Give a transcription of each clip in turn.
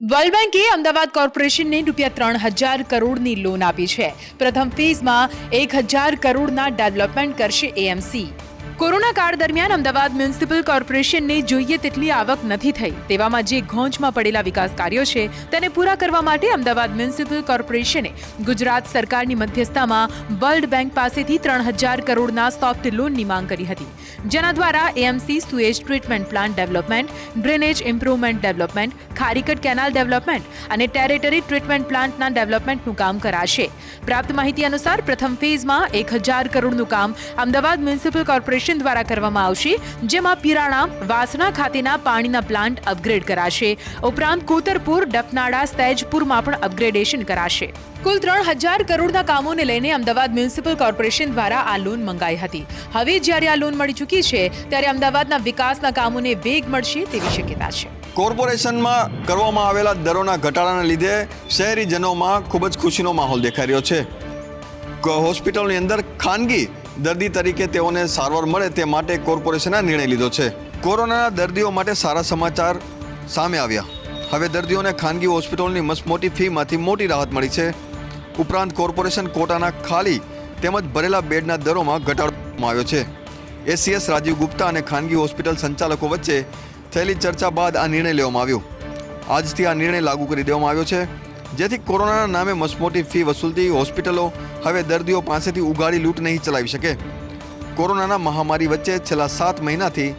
World બેંકે અમદાવાદ કોર્પોરેશનને ₹3,000 કરોડની loan આપી છે। પ્રથમ ફેઝમાં 1,000 કરોડના ડેવલપમેન્ટ કરશે એએમસી। કોરોના કાળ દરમિયાન અમદાવાદ મ્યુનિસિપલ કોર્પોરેશનને જોઈએ તેટલી આવક નથી થઈ, તેવામાં જે ઘોંચમાં પડેલા વિકાસ કાર્યો છે તેને પૂરા કરવા માટે અમદાવાદ મ્યુનિસિપલ કોર્પોરેશને ગુજરાત સરકારની મધ્યસ્થતામાં વર્લ્ડ બેંક પાસેથી 3,000 કરોડના સોફ્ટ લોનની માંગ કરી હતી, જેના દ્વારા AMC sewage treatment plant development, drainage improvement development, Kharicut canal development અને ટેરેટરી ટ્રીટમેન્ટ પ્લાન્ટના ડેવલપમેન્ટનું કામ કરાશે। પ્રાપ્ત માહિતી અનુસાર પ્રથમ ફેઝમાં 1,000 કરોડનું કામ અમદાવાદ મ્યુનિસિપલ કોર્પોરેશન દ્વારા કરવામાં આવશે, જેમાં પીરાણા, વાસણા ખાતેના પાણીના પ્લાન્ટ અપગ્રેડ કરાશે। ઉપરાંત કોતરપુર, ડફનાળા, સૈજપુરમાં પણ અપગ્રેડેશન કરાશે। કુલ 3,000 કરોડના કામોને લઈને અમદાવાદ મ્યુનિસિપલ કોર્પોરેશન દ્વારા આ લોન મંગાઈ હતી। હવે જ્યારે આ લોન મળી ચૂકી છે, ત્યારે અમદાવાદના વિકાસના કામોને વેગ મળશે તેવી શક્યતા છે। કોર્પોરેશનમાં કરવામાં આવેલા દરોના ઘટાડાના લીધે શહેરીજનોમાં ખૂબ જ ખુશીનો માહોલ દેખાઈ રહ્યો છે। હોસ્પિટલની અંદર ખાનગી દર્દી તરીકે તેઓને સારવાર મળે તે માટે કોર્પોરેશને નિર્ણય લીધો છે। કોરોનાના દર્દીઓ માટે સારા સમાચાર સામે આવ્યા। હવે દર્દીઓને ખાનગી હોસ્પિટલની મસમોટી ફીમાંથી મોટી રાહત મળી છે। ઉપરાંત કોર્પોરેશન કોટાના ખાલી તેમજ ભરેલા બેડના દરોમાં ઘટાડો કરવામાં આવ્યો છે। એસીએસ રાજીવ ગુપ્તા અને ખાનગી હોસ્પિટલ સંચાલકો વચ્ચે થયેલી ચર્ચા બાદ આ નિર્ણય લેવામાં આવ્યો। આજથી આ નિર્ણય લાગુ કરી દેવામાં આવ્યો છે, જેથી કોરોનાના નામે મસમોટી ફી વસૂલતી હોસ્પિટલો હવે દર્દીઓ પાસેથી ઉગાડી લૂંટ નહીં ચલાવી શકે। કોરોનાના મહામારી વચ્ચે છેલ્લા 7 મહિનાથી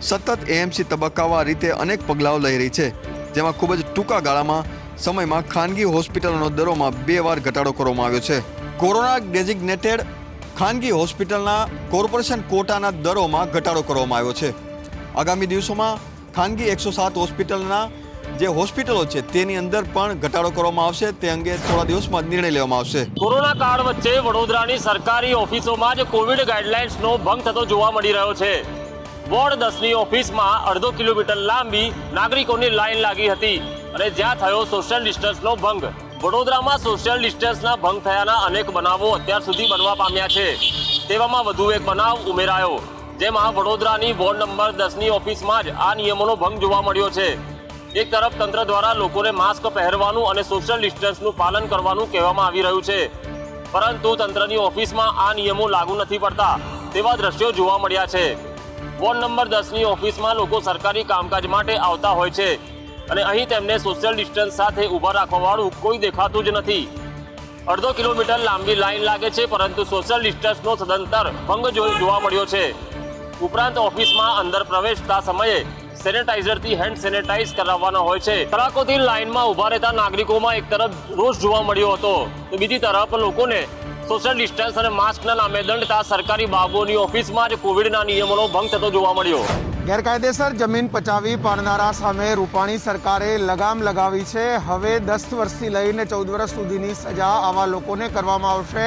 સતત એએમસી તબક્કાવાર રીતે અનેક પગલાઓ લઈ રહી છે, જેમાં ખૂબ જ ટૂંકા ગાળામાં સમયમાં ખાનગી હોસ્પિટલોનો દરોમાં 2 વાર ઘટાડો કરવામાં આવ્યો છે। કોરોના ડેઝિગ્નેટેડ ખાનગી હોસ્પિટલના કોર્પોરેશન કોટાના દરોમાં ઘટાડો કરવામાં આવ્યો છે। આગામી દિવસોમાં ખાનગી 107 હોસ્પિટલના જે હોસ્પિટલો છે તેની અંદર પણ ઘટાડો કરવામાં આવશે, તે અંગે થોડા દિવસમાં નિર્ણય લેવામાં આવશે। કોરોના કાળ વચ્ચે વડોદરાની સરકારી ઓફિસોમાં જ કોવિડ ગાઈડલાઇન્સનો ભંગ થતો જોવા મળી રહ્યો છે। વોર્ડ 10ની ઓફિસમાં અડધો કિલોમીટર લાંબી નાગરિકોની લાઈન લાગી હતી અને જ્યાં થયો સોશિયલ ડિસ્ટન્સનો ભંગ। વડોદરામાં સોશિયલ ડિસ્ટન્સના ભંગ થયાના અનેક બનાવો અત્યાર સુધી બનવા પામ્યા છે। તેવામાં વધુ એક બનાવ ઉમેરાયો, જેમાં વડોદરાની વોર્ડ નંબર 10ની ઓફિસમાં જ આ નિયમોનો ભંગ જોવા મળ્યો છે। એક તરફ તંત્ર દ્વારા લોકોને માસ્ક પહેરવાનું અને સોશિયલ ડિસ્ટન્સનું પાલન કરવાનું કહેવામાં આવી રહ્યું છે, પરંતુ તંત્રની ઓફિસમાં આ નિયમો લાગુ નથી પડતા તેવા દ્રશ્યો જોવા મળ્યા છે। વોર્ડ નંબર 10ની ઓફિસમાં લોકો સરકારી કામકાજ માટે આવતા હોય છે અને અહીં તેમને સોશિયલ ડિસ્ટન્સ સાથે ઊભા રાખવાવાળું કોઈ દેખાતું જ નથી। અડધો કિલોમીટર લાંબી લાઈન લાગે છે, પરંતુ સોશિયલ ડિસ્ટન્સનો સદંતર ભંગ જોવા મળ્યો છે। ઉપરાંત ઓફિસમાં અંદર પ્રવેશતા સમયે સેનેટાઇઝરથી હેન્ડ સેનેટાઇઝ કરાવવાના હોય છે। કલાકોથી લાઇનમાં ઊભા રહેતા નાગરિકોમાં એક તરફ રોષ જોવા મળ્યો હતો, તો બીજી તરફ લોકોને સોશિયલ ડિસ્ટન્સ અને માસ્કના નામે દંડતા સરકારી બાબુઓની ઓફિસમાં જ કોવિડના નિયમોનો ભંગ થતો જોવા મળ્યો। ગેરકાયદેસર જમીન પચાવી પાડનારા સામે રૂપાણી સરકારે લગામ લગાવી છે। હવે 10 વર્ષથી લઈને 14 વર્ષ સુધીની સજા આવા લોકોને કરવામાં આવશે।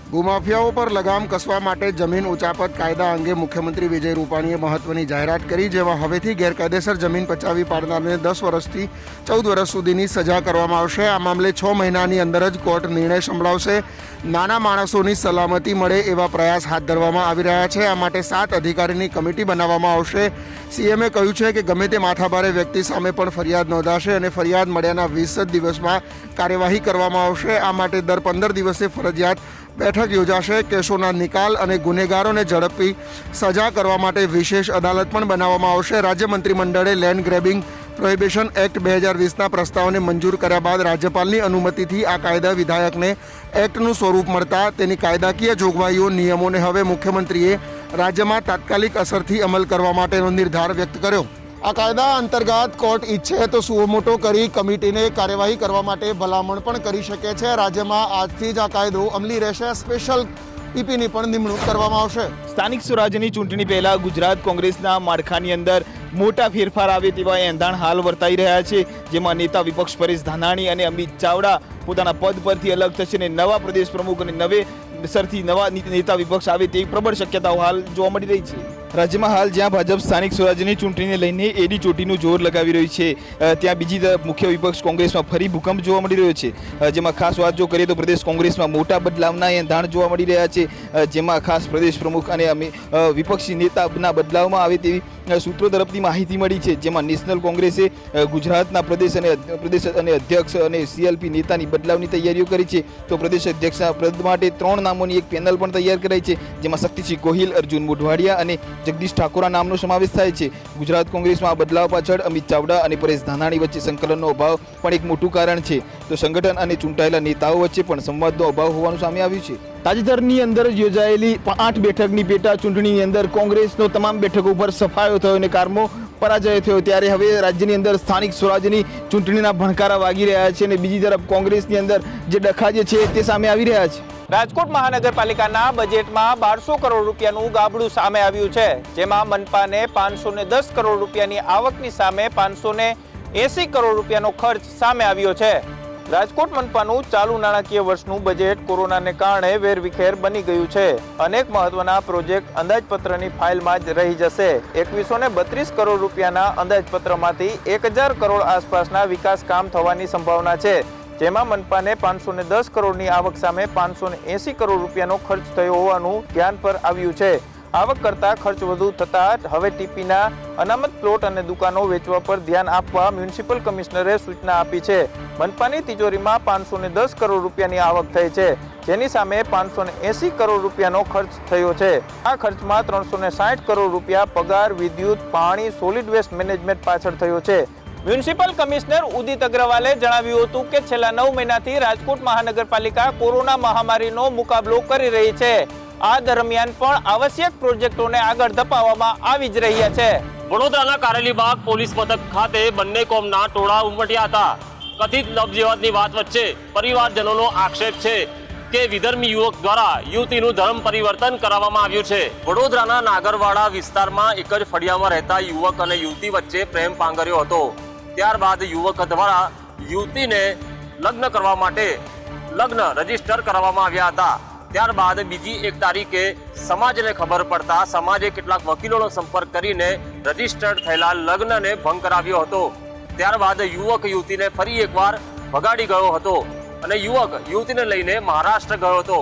ભૂમાફિયાઓ પર લગામ કસવા માટે જમીન ઉચાપત કાયદા અંગે મુખ્યમંત્રી વિજય રૂપાણીએ મહત્વની જાહેરાત કરી, જેમાં હવેથી ગેરકાયદેસર જમીન પચાવી પાડનારને 10 વર્ષથી 14 વર્ષ સુધીની સજા કરવામાં આવશે। આ મામલે 6 મહિનાની અંદર જ કોર્ટ નિર્ણય સંભળાવશે। નાના માણસોની સલામતી મળે એવા પ્રયાસ હાથ ધરવામાં આવી રહ્યા છે। આ માટે 7 અધિકારીની કમિટી બનાવવામાં આવશે। સીએમએ કહ્યું છે કે ગમે તે માથાભારે વ્યક્તિ સામે પણ ફરિયાદ નોંધાશે અને ફરિયાદ મળ્યાના 20 દિવસમાં કાર્યવાહી કરવામાં આવશે। આ માટે દર 15 દિવસે ફરજિયાત બેઠક યોજાશે। કેસોના નિકાલ અને ગુનેગારોને ઝડપી સજા કરવા માટે વિશેષ અદાલત પણ બનાવવામાં આવશે। રાજ્ય મંત્રીમંડળે લેન્ડ ગ્રેબિંગ પ્રોહિબિશન એક્ટ 2020ના પ્રસ્તાવને મંજૂર કર્યા બાદ રાજ્યપાલની અનુમતિથી આ કાયદા વિધાયકને એક્ટનું સ્વરૂપ મળતા તેની કાયદાકીય જોગવાઈઓ નિયમોને હવે મુખ્યમંત્રીએ રાજ્યમાં તાત્કાલિક અસરથી અમલ કરવા માટેનો નિર્ધાર વ્યક્ત કર્યો। આ કાયદા અંતર્ગત કોર્ટ ઈચ્છે તો સુમોટો કરી કમિટીને કાર્યવાહી કરવા માટે ભલામણ પણ કરી શકે છે। રાજ્યમાં આજથી જ આ કાયદો અમલી રહેશે। સ્પેશિયલ પીપીની પણ નિમણૂક કરવામાં આવશે। સ્થાનિક સ્વરાજ્યની ચૂંટણી પહેલા ગુજરાત કોંગ્રેસના માળખાની અંદર મોટા ફેરફાર આવે તેવા એંધાણ હાલ વર્તાઈ રહ્યા છે, જેમાં નેતા વિપક્ષ પરેશ ધાનાણી અને અમિત ચાવડા પોતાના પદ પરથી અલગ થશે અને નવા પ્રદેશ પ્રમુખ અને નવેસરથી નવા નેતા વિપક્ષ આવે તેવી પ્રબળ શક્યતાઓ હાલ જોવા મળી રહી છે। રાજ્યમાં હાલ જ્યાં ભાજપ સ્થાનિક સ્વરાજ્યની ચૂંટણીને લઈને એડી ચોટીનું જોર લગાવી રહ્યું છે, ત્યાં બીજી તરફ મુખ્ય વિપક્ષ કોંગ્રેસમાં ફરી ભૂકંપ જોવા મળી રહ્યો છે। જેમાં ખાસ વાત જો કરીએ તો પ્રદેશ કોંગ્રેસમાં મોટા બદલાવના એંધાણ જોવા મળી રહ્યા છે, જેમાં ખાસ પ્રદેશ પ્રમુખ અને વિપક્ષી નેતાના બદલાવમાં આવે તેવી સૂત્રો તરફથી માહિતી મળી છે, જેમાં નેશનલ કોંગ્રેસે ગુજરાતના પ્રદેશ અને અધ્યક્ષ અને CLP નેતાની બદલાવની તૈયારીઓ કરી છે. તો પ્રદેશ અધ્યક્ષના પદ માટે 3 નામોની એક પેનલ પણ તૈયાર કરાઈ છે, જેમાં શક્તિસિંહ ગોહિલ, અર્જુન મોઢવાડિયા અને જગદીશ ઠાકોરના નામનો સમાવેશ થાય છે. ગુજરાત કોંગ્રેસમાં આ બદલાવ પાછળ અમિત ચાવડા અને પરેશ ધાનાણી વચ્ચે સંકલનનો અભાવ પણ એક મોટું કારણ છે. તો સંગઠન અને ચૂંટાયેલા નેતાઓ વચ્ચે પણ સંવાદનો અભાવ હોવાનું સામે આવ્યું છે. તાજેતરની અંદર યોજાયેલી 8 બેઠકની પેટા ચૂંટણીની અંદર કોંગ્રેસનો તમામ બેઠકો ઉપર સફાયો થયો અને કારમો પરાજય થયો. ત્યારે હવે રાજ્યની અંદર સ્થાનિક સ્વરાજ્યની ચૂંટણીના ભણકારા વાગી રહ્યા છે અને બીજી તરફ કોંગ્રેસની અંદર જે ડખા જે છે તે સામે આવી રહ્યા છે. રાજકોટ મહાનગરપાલિકાના બજેટમાં 1200 કરોડ રૂપિયાનું ગાબડું સામે આવ્યું છે, જેમાં મનપાને 510 કરોડ રૂપિયાની આવકની સામે 580 કરોડ રૂપિયાનો ખર્ચ સામે આવ્યો છે. રાજકોટ મનપાનું ચાલુ નાણાકીય વર્ષનું બજેટ કોરોનાને કારણે વેરવિખેર બની ગયું છે. અનેક મહત્વના પ્રોજેક્ટ અંદાજપત્રની ફાઇલમાં જ રહી જશે. 2132 કરોડ રૂપિયાના અંદાજપત્રમાંથી 1000 કરોડ આસપાસના વિકાસ કામ થવાની સંભાવના છે, જેમાં મનપાને 510 કરોડની આવક સામે 580 કરોડ રૂપિયાનો ખર્ચ થયો હોવાનું ધ્યાન પર આવ્યું છે. આવક કરતા ખર્ચ વધુ થતા હવે ટીપીના અનામત પ્લોટ અને દુકાનો વેચવા પર ધ્યાન આપવા મ્યુનિસિપલ કમિશનરે સૂચના આપી છે. મનપાની તિજોરીમાં 510 કરોડ રૂપિયાની આવક થઈ છે, જેની સામે 580 કરોડ રૂપિયાનો ખર્ચ થયો છે. આ ખર્ચમાં 360 કરોડ રૂપિયા પગાર, વિદ્યુત, પાણી, સોલિડ વેસ્ટ મેનેજમેન્ટ પાછળ થયો છે. મ્યુનિસિપલ કમિશનર ઉદિત અગ્રવાલે જણાવ્યું હતું કે છેલ્લા 9 મહિનાથી રાજકોટ મહાનગરપાલિકા કોરોના મહામારીનો મુકાબલો કરી રહી છે. આ દરમિયાન પણ આવશ્યક પ્રોજેક્ટોને આગળ ધપાવવામાં આવી જ રહ્યા છે. વડોદરાના કારેલીબાગ પોલીસ મથક ખાતે બંને કોમના ટોળા ઉમટ્યા હતા. કથિત લવ-જેહાદની વાત વચ્ચે પરિવારજનોનો આક્ષેપ છે કે વિધર્મી યુવક દ્વારા યુવતીનું ધર્મ પરિવર્તન કરાવવામાં આવ્યું છે. વડોદરાના નાગરવાડા વિસ્તારમાં એક જ ફળિયામાં રહેતા યુવક અને યુવતી વચ્ચે પ્રેમ પાંગર્યો હતો. ત્યારબાદ યુવક દ્વારા યુવતીને લગ્ન કરવા માટે લગ્ન રજીસ્ટર કરાવવામાં આવ્યા હતા. ત્યારબાદ બીજી 1 તારીખે સમાજને ખબર પડતા સમાજે કેટલાક વકીલોનો સંપર્ક કરીને રજીસ્ટર્ડ થયેલા લગ્નને ભંગ કરાવ્યો હતો. ત્યારબાદ યુવક યુવતીને ફરી એકવાર ભગાડી ગયો હતો અને યુવક યુવતીને લઈને મહારાષ્ટ્ર ગયો હતો,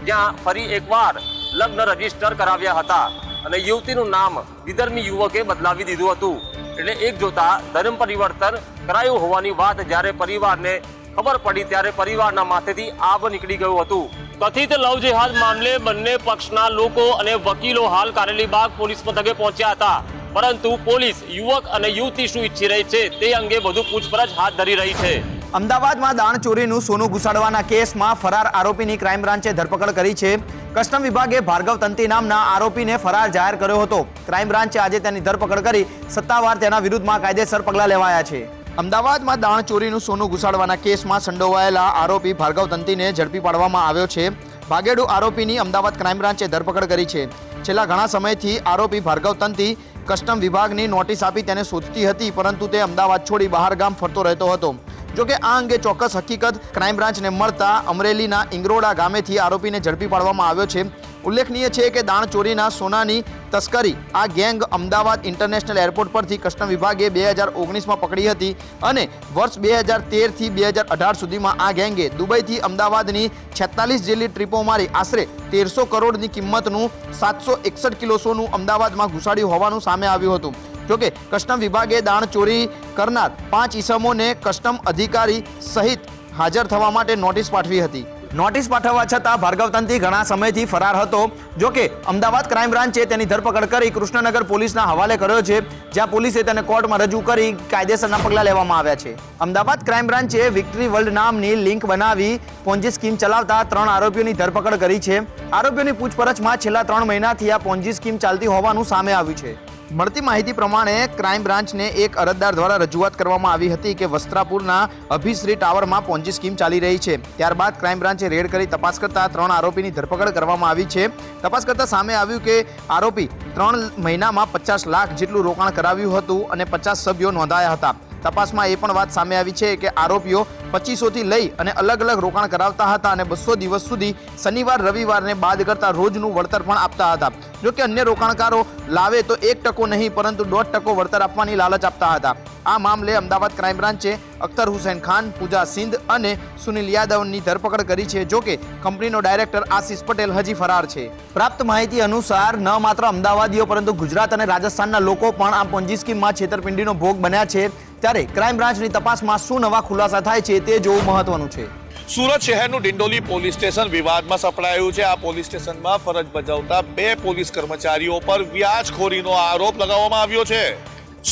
જ્યાં ફરી એકવાર લગ્ન રજીસ્ટર કરાવ્યા હતા અને યુવતીનું નામ વિધર્મી યુવકે બદલાવી દીધું હતું. એટલે એક જોતા ધર્મ પરિવર્તન કરાયું હોવાની વાત જ્યારે પરિવારને ખબર પડી ત્યારે પરિવારના માથેથી આબ નીકળી ગયું હતું. કથિત લવ જેહાદ મામલે બંને પક્ષના લોકો અને વકીલો હાલ કારેલીબાગ પોલીસ મથકે પહોંચ્યા હતા, પરંતુ પોલીસ યુવક અને યુવતી શું ઈચ્છી રહી છે તે અંગે વધુ પૂછપરછ હાથ ધરી રહી છે. અમદાવાદમાં દાણચોરીનું સોનું ઘુસાડવાના કેસમાં ફરાર આરોપીની ક્રાઇમ બ્રાન્ચે ધરપકડ કરી છે. કસ્ટમ વિભાગે ભાર્ગવ તંતી નામના આરોપીને ફરાર જાહેર કર્યો હતો. ક્રાઇમ બ્રાન્ચે આજે તેની ધરપકડ કરી સત્તાવાર તેના વિરુદ્ધમાં કાયદેસર પગલાં લેવાયા છે. અમદાવાદમાં દાણચોરીનું સોનું ઘુસાડવાના કેસમાં સંડોવાયેલા આરોપી ભાર્ગવ તંતીને ઝડપી પાડવામાં આવ્યો છે. ભાગેડુ આરોપીની અમદાવાદ ક્રાઇમ બ્રાન્ચે ધરપકડ કરી છે. છેલ્લા ઘણા સમયથી આરોપી ભાર્ગવ તંતી કસ્ટમ વિભાગની નોટિસ આપી તેને શોધતી હતી, પરંતુ તે અમદાવાદ છોડી બહાર ગામ ફરતો રહેતો હતો. જોકે આ અંગે ચોક્કસ હકીકત ક્રાઇમ બ્રાન્ચને મળતા અમરેલીના ઇંગરોડા ગામેથી આરોપીને ઝડપી પાડવામાં આવ્યો છે. ઉલ્લેખનીય છે કે દાણચોરીના સોનાની તસ્કરી આ ગેંગ અમદાવાદ ઇન્ટરનેશનલ એરપોર્ટ પરથી કસ્ટમ વિભાગે 2019માં પકડી હતી અને વર્ષ 2013થી 2018 સુધીમાં આ ગેંગે દુબઈથી અમદાવાદની 46 જેટલી ટ્રીપો મારી આશરે 1300 કરોડની કિંમતનું 761 કિલો સોનું અમદાવાદમાં ઘુસાડ્યું હોવાનું સામે આવ્યું હતું. જોકે કસ્ટમ વિભાગે દાણચોરી કરનાર 5 ઈસમોને કસ્ટમ અધિકારી સહિત હાજર થવા માટે નોટિસ પાઠવી હતી. નોટિસ પાઠવવા છતાં ભાર્ગવ તંતી ઘણા સમયથી ફરાર હતો. જોકે અમદાવાદ ક્રાઇમ બ્રાન્ચે તેની ધરપકડ કરી કૃષ્ણનગર પોલીસના હવાલે કર્યો છે, જ્યાં પોલીસે તેને કોર્ટમાં રજૂ કરી કાયદેસરના પગલાં લેવામાં આવ્યા છે. અમદાવાદ ક્રાઇમ બ્રાન્ચે વિક્ટરી વર્લ્ડ નામની લિંક બનાવી પોન્જી સ્કીમ ચલાવતા 3 આરોપીઓની ધરપકડ કરી છે. આરોપીઓની પૂછપરછમાં છેલ્લા 3 મહિનાથી આ પોન્જી સ્કીમ ચાલતી હોવાનું સામે આવ્યું છે. મળતી માહિતી પ્રમાણે ક્રાઇમ બ્રાન્ચને એક અરજદાર દ્વારા રજૂઆત કરવામાં આવી હતી કે વસ્ત્રાપુરના અભિશ્રી ટાવરમાં પોન્જી સ્કીમ ચાલી રહી છે. ત્યારબાદ ક્રાઇમ બ્રાન્ચે રેડ કરી તપાસ કરતા 3 આરોપીની ધરપકડ કરવામાં આવી છે. તપાસ કરતા સામે આવ્યું કે આરોપી 3 મહિનામાં 50 લાખ જેટલું રોકાણ કરાવ્યું હતું અને 50 સભ્યો નોંધાયા હતા. તપાસમાં એ પણ વાત સામે આવી છે કે આરોપીઓ 2500થી લઈ અને અલગ અલગ રોકાણ કરાવતા હતા અને 200 દિવસ સુધી શનિવાર રવિવારને બાદ કરતા રોજનું વળતર પણ આપતા હતા. જો કે અન્ય રોકાણકારો લાવે તો 1% નહીં પરંતુ 1.5% વળતર આપવાની લાલચ આપતા હતા. આ મામલે અમદાવાદ ક્રાઇમ બ્રાન્ચે અખ્તર હુસૈન ખાન, પૂજા સિંધ અને સુનિલ યાદવની ધરપકડ કરી છે. જો કે કંપનીનો ડાયરેક્ટર આશિષ પટેલ હજી ફરાર છે. પ્રાપ્ત માહિતી અનુસાર ન માત્ર અમદાવાદીઓ પરંતુ ગુજરાત અને રાજસ્થાનના લોકો પણ આ પોન્જી સ્કીમમાં છેતરપિંડીનો ભોગ બન્યા છે. ત્યારે ક્રાઇમ બ્રાન્ચની તપાસમાં શું નવા ખુલાસા થાય છે તે જોવું મહત્વનું છે. સુરત શહેરનું ડિંડોલી પોલીસ સ્ટેશન વિવાદમાં સપડાયું છે. આ પોલીસ સ્ટેશનમાં ફરજ બજાવતા 2 પોલીસ કર્મચારીઓ પર વ્યાજખોરીનો આરોપ લગાવવામાં આવ્યો છે.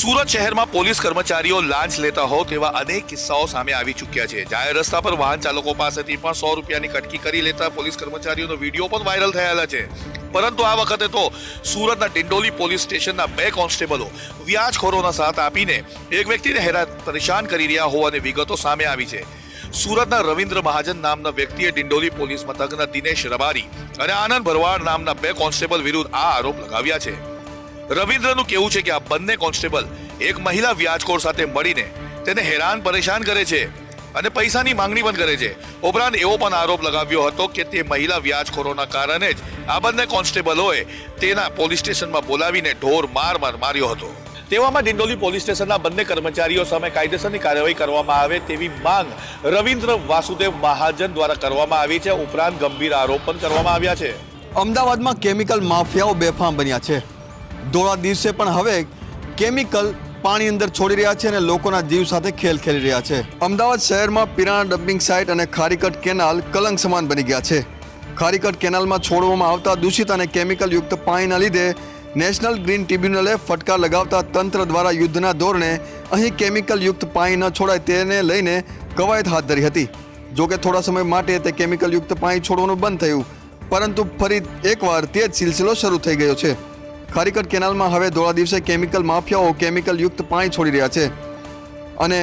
સુરત શહેરમાં પોલીસ કર્મચારીઓ લાંચ લેતા હોય તેવા અનેક કિસ્સાઓ સામે આવી ચૂક્યા છે. જાહેર રસ્તા પર વાહન ચાલકો પાસેથી પણ 100 રૂપિયાની કટકી કરી લેતા પોલીસ કર્મચારીઓનો વિડીયો પણ વાયરલ થયેલા છે. પરંતુ આ વખતે તો સુરતના ડિંડોલી પોલીસ સ્ટેશનના 2 કોન્સ્ટેબલો વ્યાજખોરોના સાથ આપીને એક વ્યક્તિને હેરાન પરેશાન કરી રહ્યા હોવાની વિગતો સામે આવી છે. સુરતના રવિન્દ્ર મહાજન નામના વ્યક્તિએ ડિંડોલી પોલીસ મથકના દિનેશ રબારી અને આનંદ ભરવાડ નામના 2 કોન્સ્ટેબલ વિરુદ્ધ આ આરોપ લગાવ્યા છે. રવિન્દ્રનું કહેવું છે કે આ બંને કોન્સ્ટેબલ એક મહિલા વ્યાજખોર સાથે મળીને તેને હેરાન પરેશાન કરે છે અને પૈસાની માંગણી પણ કરે છે. ઉપરાંત એવો પણ આરોપ લગાવ્યો હતો કે તે મહિલા વ્યાજખોરોના કારણે જ આ બંને કોન્સ્ટેબલોએ તેના પોલીસ સ્ટેશનમાં બોલાવીને ઢોર માર માર્યો હતો. તેવામાં ડિંડોલી પોલીસ સ્ટેશનના બંને કર્મચારીઓ સામે કાયદેસરની કાર્યવાહી કરવામાં આવે તેવી માંગ રવિન્દ્ર વાસુદેવ મહાજન દ્વારા કરવામાં આવી છે. ઉપરાંત ગંભીર આરોપ પણ કરવામાં આવ્યા છે. અમદાવાદમાં કેમિકલ માફિયાઓ બેફામ બન્યા છે. ધોળા દિવસે પણ હવે કેમિકલ પાણી અંદર છોડી રહ્યા છે અને લોકોના જીવ સાથે ખેલ ખેલી રહ્યા છે. અમદાવાદ શહેરમાં પિરાણા ડમ્પિંગ સાઇટ અને ખારીકટ કેનાલ કલંક સમાન બની ગયા છે. ખારીકટ કેનાલમાં છોડવામાં આવતા દૂષિત અને કેમિકલ યુક્ત પાણીના લીધે નેશનલ ગ્રીન ટ્રિબ્યુનલે ફટકાર લગાવતા તંત્ર દ્વારા યુદ્ધના ધોરણે અહીં કેમિકલ યુક્ત પાણી ન છોડાય તેને લઈને કવાયત હાથ ધરી હતી. જોકે થોડા સમય માટે તે કેમિકલ યુક્ત પાણી છોડવાનું બંધ થયું, પરંતુ ફરી એકવાર તે જ સિલસિલો શરૂ થઈ ગયો છે. ખારીકટ કેનાલમાં હવે ધોળા દિવસે કેમિકલ માફિયાઓ કેમિકલ યુક્ત પાણી છોડી રહ્યા છે અને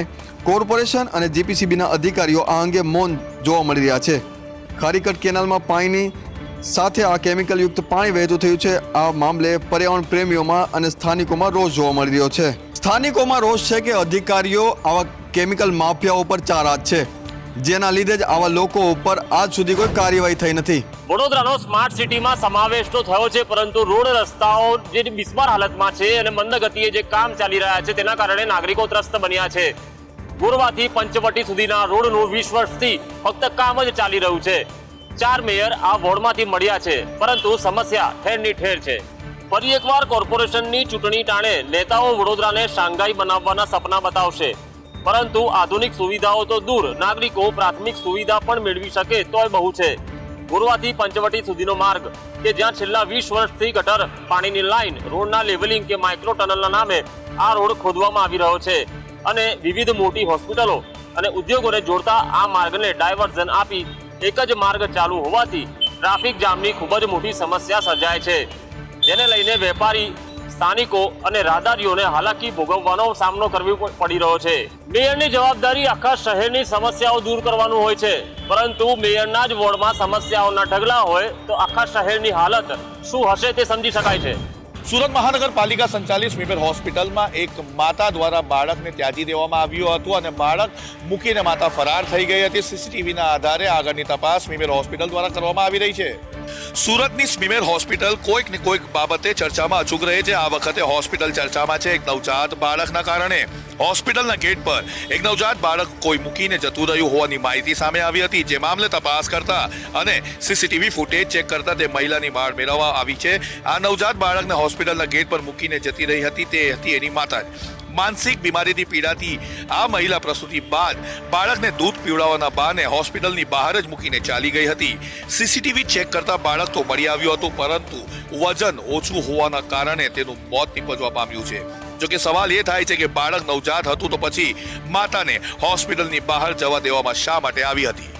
કોર્પોરેશન અને જીપીસીબીના અધિકારીઓ આ અંગે મૌન જોવા મળી રહ્યા છે. ખારીકટ કેનાલમાં પાણીની સાથે આ કેમિકલ યુક્ત પાણી વહેતું થયું છે. આ મામલે પર્યાવરણ પ્રેમીઓમાં અને સ્થાનિકોમાં રોષ જોવા મળી રહ્યો છે. સ્થાનિકોમાં રોષ છે કે અધિકારીઓ આવા કેમિકલ માફિયાઓ પર ચાર હાથ છે, જેના લીધે જ આવા લોકો ઉપર આજ સુધી કોઈ કાર્યવાહી થઈ નથી. વડોદરાનો સ્માર્ટ સિટીમાં સમાવેશ તો થયો છે, પરંતુ રોડ રસ્તાઓ જે બિસ્માર હાલતમાં છે અને મંદ ગતિએ જે કામ ચાલી રહ્યા છે તેના કારણે નાગરિકો ત્રસ્ત બન્યા છે. ગોરવાથી પંચવટી સુધીના રોડનું 20 વર્ષથી ફક્ત કામ જ ચાલી રહ્યું છે. 4 મેયર આ વોર્ડમાંથી મળ્યા છે, પરંતુ સમસ્યા ઠેરની ઠેર છે. ફરી એકવાર કોર્પોરેશનની ચૂંટણી ટાણે નેતાઓ વડોદરાને શાંઘાઈ બનાવવાના સપના બતાવશે, પરંતુ આધુનિક સુવિધાઓ તો દૂર, નાગરિકો પ્રાથમિક સુવિધા પણ મેળવી શકે તોય બહુ છે. ગોરવાથી પંચવટી સુધીનો માર્ગ કે જ્યાં છેલ્લા 20 વર્ષથી ગટર પાણીની લાઈન, રોડના લેવલિંગ કે માઇક્રો ટનલના નામે આ રોડ ખોદવામાં આવી રહ્યો છે અને વિવિધ મોટી હોસ્પિટલો અને ઉદ્યોગોને જોડતા આ માર્ગને ડાયવર્ઝન આપી એક જ માર્ગ ચાલુ હોવાથી ટ્રાફિક જામની ખૂબ જ મોટી સમસ્યા સર્જાય છે, જેને લઈને વેપારી, સ્થાનિકો અને રાહદારીઓને હાલાકી ભોગવવાનો સામનો કરવો પડી રહ્યો છે. મેયરની જવાબદારી આખા શહેરની સમસ્યાઓ દૂર કરવાનું હોય છે, પરંતુ મેયરના જ વોર્ડમાં સમસ્યાઓના ઢગલા હોય તો આખા શહેરની હાલત શું હશે તે સમજી શકાય છે. સુરત મહાનગરપાલિકા સંચાલિત સ્મીમેર હોસ્પિટલમાં એક માતા દ્વારા બાળકને ત્યાજી દેવામાં આવ્યું હતું અને બાળક મૂકીને માતા ફરાર થઈ ગઈ હતી. સીસીટીવીના આધારે આગળની તપાસ સ્મીમેર હોસ્પિટલ દ્વારા કરવામાં આવી રહી છે. સુરતની સ્મીમેર હોસ્પિટલ કોઈક ને કોઈક બાબતે ચર્ચામાં અચૂક રહે છે. આ વખતે હોસ્પિટલ ચર્ચામાં છે. એક નવજાત બાળકના કારણે હોસ્પિટલના ગેટ પર એક નવજાત બાળક કોઈ મૂકીને જતું રહ્યું હોવાની માહિતી સામે આવી હતી. જે મામલે તપાસ કરતા અને સીસીટીવી ફૂટેજ ચેક કરતા તે મહિલાની બાળ મેળવવા આવી છે. આ નવજાત બાળકને હોસ્પિટલના ગેટ પર મૂકીને જતી રહી હતી તે હતી એની માતા. માનસિક બીમારીથી પીડાતી આ મહિલા પ્રસૂતિ બાદ બાળકને દૂધ પીવડાવવાના બહાને હોસ્પિટલની બહાર જ મૂકીને ચાલી ગઈ હતી. સીસીટીવી ચેક કરતા બાળક તો મળી આવ્યું હતું, પરંતુ વજન ઓછું હોવાના કારણે તેનું મોત નીપજવા પામ્યું છે. જોકે સવાલ એ થાય છે કે બાળક નવજાત હતું તો પછી માતાને હોસ્પિટલની બહાર જવા દેવામાં શા માટે આવી હતી.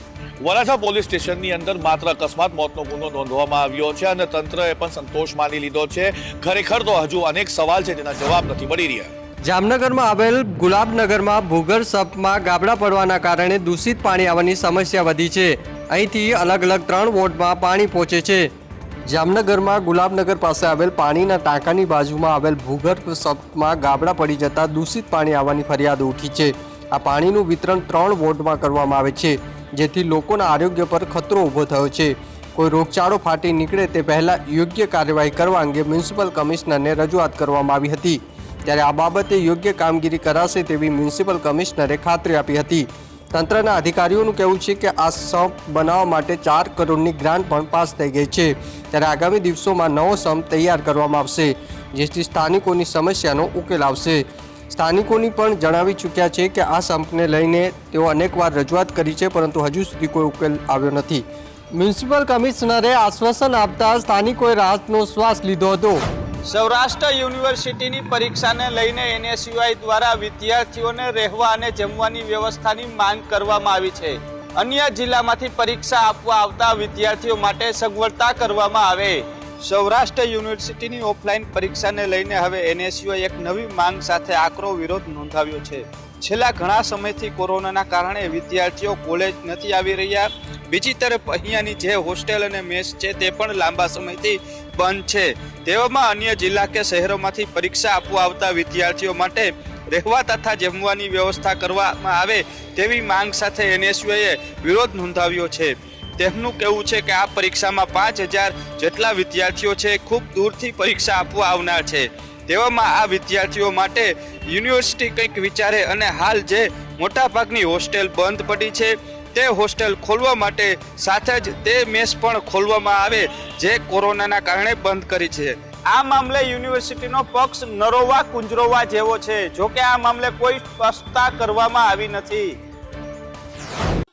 વરાછા પોલીસ સ્ટેશનની અંદર માત્ર અકસ્માત મોતનો ગુનો નોંધવામાં આવ્યો છે અને તંત્રએ પણ સંતોષ માની લીધો છે. ખરેખર તો હજુ અનેક સવાલ છે જેના જવાબ નથી મળી રહ્યા. જામનગરમાં આવેલ ગુલાબનગરમાં ભૂગર્ભ સપમાં ગાબડા પડવાના કારણે દૂષિત પાણી આવવાની સમસ્યા વધી છે. અહીંથી અલગ અલગ 3 વોર્ડમાં પાણી પહોંચે છે, જામનગરમાં ગુલાબનગર પાસે આવેલ પાણીના ટાંકાની બાજુમાં આવેલ ભૂગર્ભ સપમાં ગાબડા પડી જતા દૂષિત પાણી આવવાની ફરિયાદ ઉઠી છે. આ પાણીનું વિતરણ 3 વોર્ડમાં કરવામાં આવે છે, જેથી લોકોના આરોગ્ય પર ખતરો ઊભો થયો છે. કોઈ રોગચાળો ફાટી નીકળે તે પહેલાં યોગ્ય કાર્યવાહી કરવા અંગે મ્યુનિસિપલ કમિશનરને રજૂઆત કરવામાં આવી હતી. ત્યારે આ બાબતે યોગ્ય કામગીરી કરાશે તેવી મ્યુનિસિપલ કમિશનરે ખાતરી આપી હતી. તંત્રના અધિકારીઓનું કહેવું છે કે આ સમ્પ બનાવવા માટે 4 કરોડની ગ્રાન્ટ પણ પાસ થઈ ગઈ છે. ત્યારે આગામી દિવસોમાં નવો સમ્પ તૈયાર કરવામાં આવશે, જેથી સ્થાનિકોની સમસ્યાનો ઉકેલ આવશે. સ્થાનિકોની પણ જણાવી ચૂક્યા છે કે આ સમ્પને લઈને તેઓ અનેકવાર રજૂઆત કરી છે, પરંતુ હજુ સુધી કોઈ ઉકેલ આવ્યો નથી. મ્યુનિસિપલ કમિશનરે આશ્વાસન આપતા સ્થાનિકોએ રાહતનો શ્વાસ લીધો હતો. સૌરાષ્ટ્ર યુનિવર્સિટીની પરીક્ષાને લઈને NSUI દ્વારા વિદ્યાર્થીઓને રહેવા અને જમવાની વ્યવસ્થાની માંગ કરવામાં આવી છે. અન્ય જિલ્લામાંથી પરીક્ષા આપવા આવતા વિદ્યાર્થીઓ માટે સગવડતા કરવામાં આવે. સૌરાષ્ટ્ર યુનિવર્સિટીની ઓફલાઈન પરીક્ષાને લઈને હવે NSUI એક નવી માંગ સાથે આકરો વિરોધ નોંધાવ્યો છે. છેલ્લા ઘણા સમયથી કોરોનાના કારણે વિદ્યાર્થીઓ કોલેજ નથી આવી રહ્યા. બીજી તરફ અહીંયાની જે હોસ્ટેલ અને મેસ છે તે પણ લાંબા સમયથી બંધ છે. તેવામાં અન્ય જિલ્લા કે શહેરોમાંથી પરીક્ષા આપવા આવતા વિદ્યાર્થીઓ માટે રહેવા તથા જમવાની વ્યવસ્થા કરવામાં આવે તેવી માંગ સાથે NSUIએ વિરોધ નોંધાવ્યો છે. તેમનું કહેવું છે કે આ પરીક્ષામાં 5000 જેટલા વિદ્યાર્થીઓ છે ખૂબ દૂરથી પરીક્ષા આપવા આવનાર છે. તેવામાં આ વિદ્યાર્થીઓ માટે યુનિવર્સિટી કંઈક વિચારે અને હાલ જે મોટાભાગની હોસ્ટેલ બંધ પડી છે તે હોસ્ટેલ ખોલવા માટે સાથે જ તે મેસ પણ ખોલવામાં આવે જે કોરોનાના કારણે બંધ કરી છે. આ મામલે યુનિવર્સિટીનો પક્ષ નરોવા કુંજરોવા જેવો છે. જોકે આ મામલે કોઈ સ્પષ્ટતા કરવામાં આવી નથી.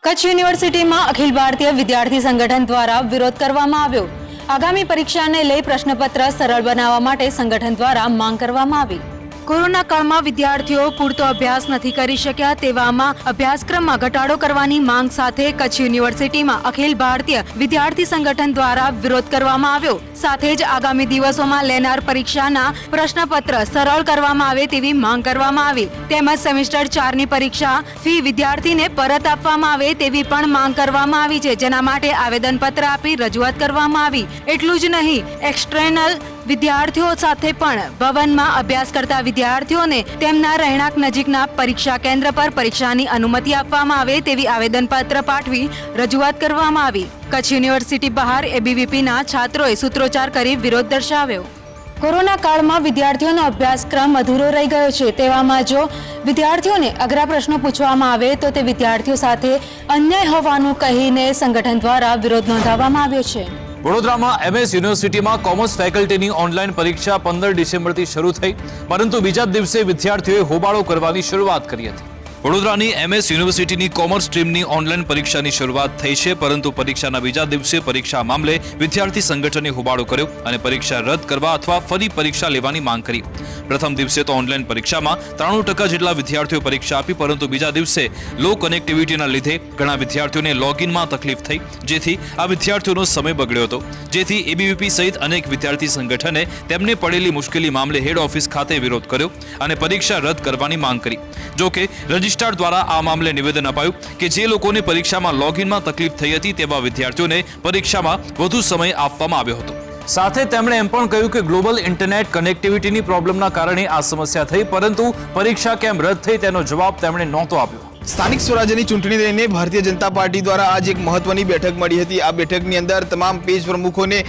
કચ્છ યુનિવર્સિટીમાં અખિલ ભારતીય વિદ્યાર્થી સંગઠન દ્વારા વિરોધ કરવામાં આવ્યો. આગામી પરીક્ષાને લઈ પ્રશ્નપત્ર સરળ બનાવવા માટે સંગઠન દ્વારા માંગ કરવામાં આવી. કોરોના કાળમાં વિદ્યાર્થીઓ પૂરતો અભ્યાસ નથી કરી શક્યા, તેવામાં અભ્યાસક્રમમાં ઘટાડો કરવાની માંગ સાથે કચ્છ યુનિવર્સિટીમાં અખિલ ભારતીય વિદ્યાર્થી સંગઠન દ્વારા વિરોધ કરવામાં આવ્યો. સાથે જ આગામી દિવસોમાં લેનાર પરીક્ષાના પ્રશ્નપત્ર સરળ કરવામાં આવે તેવી માંગ કરવામાં આવી. તેમજ સેમિસ્ટર 4 ની પરીક્ષા ફી વિદ્યાર્થીને પરત આપવામાં આવે તેવી પણ માંગ કરવામાં આવી છે, જેના માટે આવેદનપત્ર આપી રજૂઆત કરવામાં આવી. એટલું જ નહીં, એક્સટર્નલ વિદ્યાર્થીઓ સાથે પણ ભવનમાં અભ્યાસ કરતા વિદ્યાર્થીઓને તેમના રહેણાંક નજીકના પરીક્ષા કેન્દ્ર પર પરીક્ષાની અનુમતિ આપવામાં આવે તેવી આવેદનપત્ર પાઠવી રજૂઆત કરવામાં આવી. કચ્છ યુનિવર્સિટી બહાર ABVPના છાત્રોએ સૂત્રોચ્ચાર કરી વિરોધ દર્શાવ્યો. કોરોના કાળમાં વિદ્યાર્થીઓનો અભ્યાસક્રમ અધૂરો રહી ગયો છે. તેવામાં જો વિદ્યાર્થીઓને અઘરા પ્રશ્નો પૂછવામાં આવે તો તે વિદ્યાર્થીઓ સાથે અન્યાય હોવાનું કહીને સંગઠન દ્વારા વિરોધ નોંધાવવામાં આવ્યો છે. વડોદરામાં MS યુનિવર્સિટીમાં કોમર્સ ફેકલ્ટીની ઓનલાઈન પરીક્ષા 15 ડિસેમ્બરથી શરૂ થઈ, પરંતુ બીજા દિવસે વિદ્યાર્થીઓએ હોબાળો કરવાની શરૂઆત કરી હતી. વડોદરાની MS યુનિવર્સિટીની કોમર્સ સ્ટ્રીમની ઓનલાઈન પરીક્ષાની શરૂઆત થઈ છે, પરંતુ પરીક્ષાના બીજા દિવસે પરીક્ષા મામલે વિદ્યાર્થી સંગઠને હોબાળો કર્યો અને પરીક્ષા રદ કરવા અથવા ફરી પરીક્ષા લેવાની માંગ કરી. પ્રથમ દિવસે તો ઓનલાઈન પરીક્ષામાં 93% જેટલા વિદ્યાર્થીઓ પરીક્ષા આપી, પરંતુ બીજા દિવસે લો કનેક્ટિવિટીના લીધે ઘણા વિદ્યાર્થીઓને લોગિનમાં તકલીફ થઈ, જેથી આ વિદ્યાર્થીઓનો સમય બગડ્યો હતો. જેથી ABVP સહિત અનેક વિદ્યાર્થી સંગઠને તેમને પડેલી મુશ્કેલી મામલે હેડ ઓફિસ ખાતે વિરોધ કર્યો અને પરીક્ષા રદ કરવાની માંગ કરી. જોકે રજિસ્ટ્રાર દ્વારા આ મામલે નિવેદન અપાયું કે જે લોકોને પરીક્ષામાં લોગિનમાં તકલીફ થઈ હતી તેવા વિદ્યાર્થીઓને પરીક્ષામાં વધુ સમય આપવામાં આવ્યો હતો. સાથે તેમણે એમ પણ કહ્યું કે ગ્લોબલ ઇન્ટરનેટ કનેક્ટિવિટીની પ્રોબ્લેમના કારણે આ સમસ્યા થઈ, પરંતુ પરીક્ષા કેમ રદ થઈ તેનો જવાબ તેમણે નહોતો આપ્યો. સ્થાનિક સ્વરાજ્યની ચૂંટણી લઈને ભારતીય જનતા પાર્ટી દ્વારા આજ એક મહત્વની બેઠક મળી હતી. આ બેઠકની અંદર તમામ પેજ પ્રમુખોને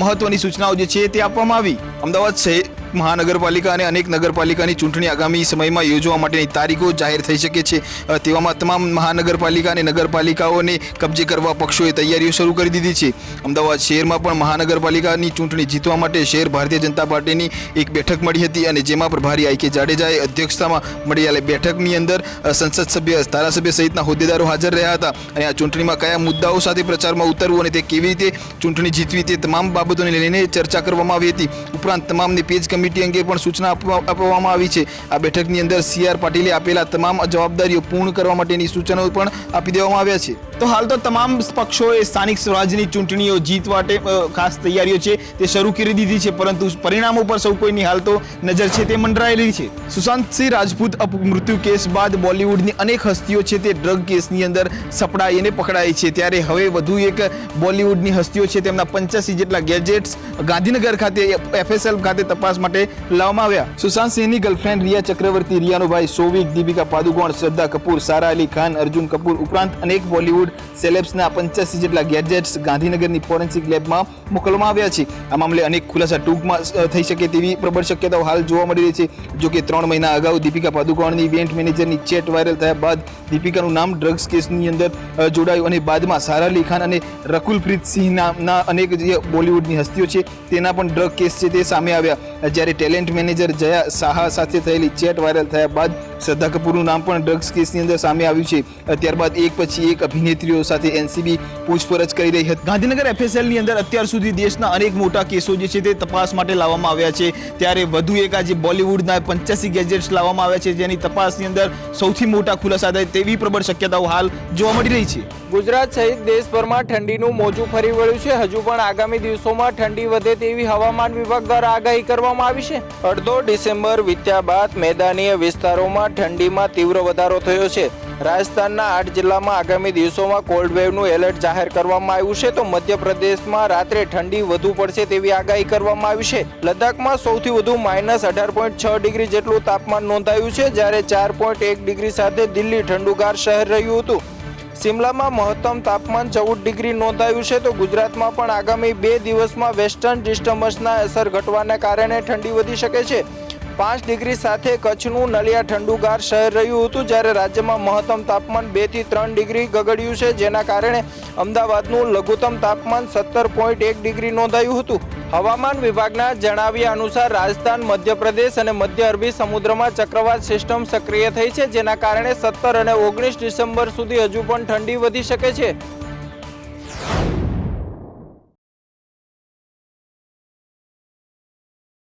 મહત્વની સૂચનાઓ જે છે તે આપવામાં આવી. અમદાવાદ શહેર મહાનગરપાલિકા અને અનેક નગરપાલિકાની ચૂંટણી આગામી સમયમાં યોજવા માટેની તારીખો જાહેર થઈ શકે છે. તેવામાં તમામ મહાનગરપાલિકા અને નગરપાલિકાઓને કબજે કરવા પક્ષોએ તૈયારીઓ શરૂ કરી દીધી છે. અમદાવાદ શહેરમાં પણ મહાનગરપાલિકાની ચૂંટણી જીતવા માટે શહેર ભારતીય જનતા પાર્ટીની એક બેઠક મળી હતી અને જેમાં પ્રભારી I.K. જાડેજાએ અધ્યક્ષતામાં મળેલી બેઠકની અંદર સંસદ સભ્ય, ધારાસભ્ય સહિતના હોદ્દેદારો હાજર રહ્યા હતા અને આ ચૂંટણીમાં કયા મુદ્દાઓ સાથે પ્રચારમાં ઉતરવું અને તે કેવી રીતે ચૂંટણી જીતવી તે તમામ બાબતોને લઈને ચર્ચા કરવામાં આવી હતી. ઉપરાંત તમામની પેજ કમિટી અંગે પણ સૂચના આપવામાં આવી છે. આ બેઠકની અંદર CR પાટીલે આપેલા તમામ જવાબદારીઓ પૂર્ણ કરવા માટેની સૂચનો પણ આપી દેવામાં આવ્યા છે. તો હાલ તો તમામ પક્ષોએ સ્થાનિક સ્વરાજ્યની ચૂંટણીઓ જીતવા માટે ખાસ તૈયારીઓ છે તે શરૂ કરી દીધી છે, પરંતુ પરિણામો પર સૌ કોઈની હાલ તો નજર છે તે મંડરાયેલી છે. સુશાંત સિંહ રાજપૂત અપમૃત્યુ કેસ બાદ બોલિવૂડની અનેક હસ્તીઓ છે તે ડ્રગ કેસની અંદર સપડાઈ અને પકડાઈ છે. ત્યારે હવે વધુ એક બોલિવૂડની હસ્તીઓ છે તેમના 85 જેટલા ગેજેટ્સ ગાંધીનગર ખાતે FSL ખાતે તપાસ માટે લાવવામાં આવ્યા. સુશાંત સિંહની ગર્લફ્રેન્ડ રિયા ચક્રવર્તી, રિયાનો ભાઈ સોવિક, દીપિકા પાદુકોણ, શ્રદ્ધા કપૂર, સારા અલી ખાન, અર્જુન કપૂર ઉપરાંત અનેક બોલિવૂડ સેલેબ્સના 85 જેટલા ગેજેટ્સ ગાંધીનગરની ફોરેન્સિક લેબમાં મોકલવામાં આવ્યા છે. આ મામલે અનેક ખુલાસા ટૂંકમાં થઈ શકે તેવી પ્રબળ શક્યતાઓ હાલ જોવા મળી રહી છે. જો કે 3 મહિના અગાઉ દીપિકા પાદુકોણની ઇવેન્ટ મેનેજરની ચેટ વાયરલ થયા બાદ દીપિકાનું નામ ડ્રગ્સ કેસની અંદર જોડાયું અને બાદમાં સારા અલી ખાન અને રકુલપ્રીત સિંહ નામના અનેક જે બોલિવૂડની હસ્તીઓ છે તેના પણ ડ્રગ કેસ છે તે સામે આવ્યા. જ્યારે ટેલેન્ટ મેનેજર જયા સાહા સાથે થયેલી ચેટ વાયરલ થયા બાદ શ્રદ્ધા કપૂરનું નામ પણ ડ્રગ્સ કેસની અંદર સામે આવ્યું છે. ત્યારબાદ એક પછી એક અભિનેત્રીઓ સાથે NCB પૂછપરછ કરી રહી હતી. ગાંધીનગર FSL ની અંદર અત્યાર સુધી દેશના અનેક મોટા કેસો જે છે તે તપાસ માટે લાવવામાં આવ્યા છે. ત્યારે વધુ એક આજે બોલિવૂડના 85 ગેજેટ્સ લાવવામાં આવ્યા છે, જેની તપાસની અંદર સૌથી મોટા ખુલાસા થાય તેવી પ્રબળ શક્યતાઓ હાલ જોવા મળી રહી છે. ગુજરાત સહિત દેશભરમાં ઠંડીનું મોજું ફરી વળ્યું છે. હજુ પણ આગામી દિવસોમાં ઠંડી વધે તેવી હવામાન વિભાગ દ્વારા આગાહી કરવામાં આવી છે. અડધો ડિસેમ્બર વીત્યા બાદ મેદાનીય વિસ્તારોમાં ઠંડીમાં તીવ્ર વધારો થયો છે. રાજસ્થાનના 8 જિલ્લામાં આગામી દિવસોમાં કોલ્ડ વેવનું એલર્ટ જાહેર કરવામાં આવ્યું છે, તો મધ્યપ્રદેશમાં રાત્રે ઠંડી વધુ પડશે તેવી આગાહી કરવામાં આવી છે. લદ્દાખમાં સૌથી વધુ -18.6 ડિગ્રી જેટલું તાપમાન નોંધાયું છે, જ્યારે 4.1 ડિગ્રી સાથે દિલ્હી ઠંડુગાર શહેર રહ્યું હતું. સિમલામાં મહત્તમ તાપમાન 14 ડિગ્રી નોંધાયું છે. તો ગુજરાતમાં પણ આગામી 2 દિવસમાં વેસ્ટર્ન ડિસ્ટર્બન્સના અસર ઘટવાને કારણે ઠંડી વધી શકે છે. 5 ડિગ્રી સાથે કચ્છનું નલિયા ઠંડુગાર શહેર રહ્યું હતું, જ્યારે રાજ્યમાં મહત્તમ તાપમાન 2 થી 3 ડિગ્રી ગગડ્યું છે, જેના કારણે અમદાવાદનું લઘુત્તમ તાપમાન 17.1 ડિગ્રી નોંધાયું હતું. હવામાન વિભાગના જણાવ્યા અનુસાર રાજસ્થાન, મધ્યપ્રદેશ અને મધ્ય અરબી સમુદ્રમાં ચક્રવાત સિસ્ટમ સક્રિય થઈ છે, જેના કારણે 17 અને 19 ડિસેમ્બર સુધી હજુ પણ ઠંડી વધી શકે છે.